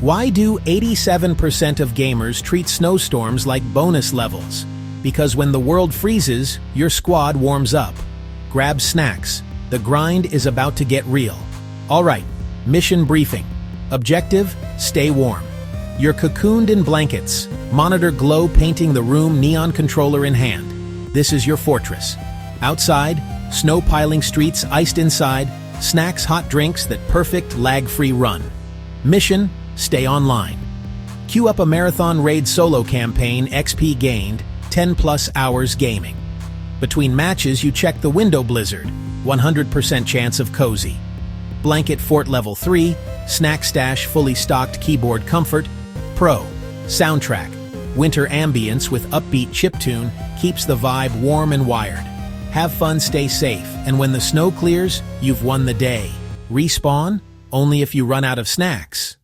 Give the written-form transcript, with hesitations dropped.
Why do 87% of gamers treat snowstorms like bonus levels? Because when the world freezes, your squad warms up. Grab snacks. The grind is about to get real. Alright, mission briefing. Objective, stay warm. You're cocooned in blankets. Monitor glow painting the room, neon controller in hand. This is your fortress. Outside, snow piling streets iced inside, snacks, hot drinks, that perfect lag-free run. Mission, stay online. Queue up a marathon raid solo campaign, XP gained, 10+ hours gaming. Between matches, you check the window blizzard, 100% chance of cozy. Blanket fort level 3, snack stash fully stocked, keyboard comfort, pro. Soundtrack, winter ambience with upbeat chiptune keeps the vibe warm and wired. Have fun, stay safe, and when the snow clears, you've won the day. Respawn? Only if you run out of snacks.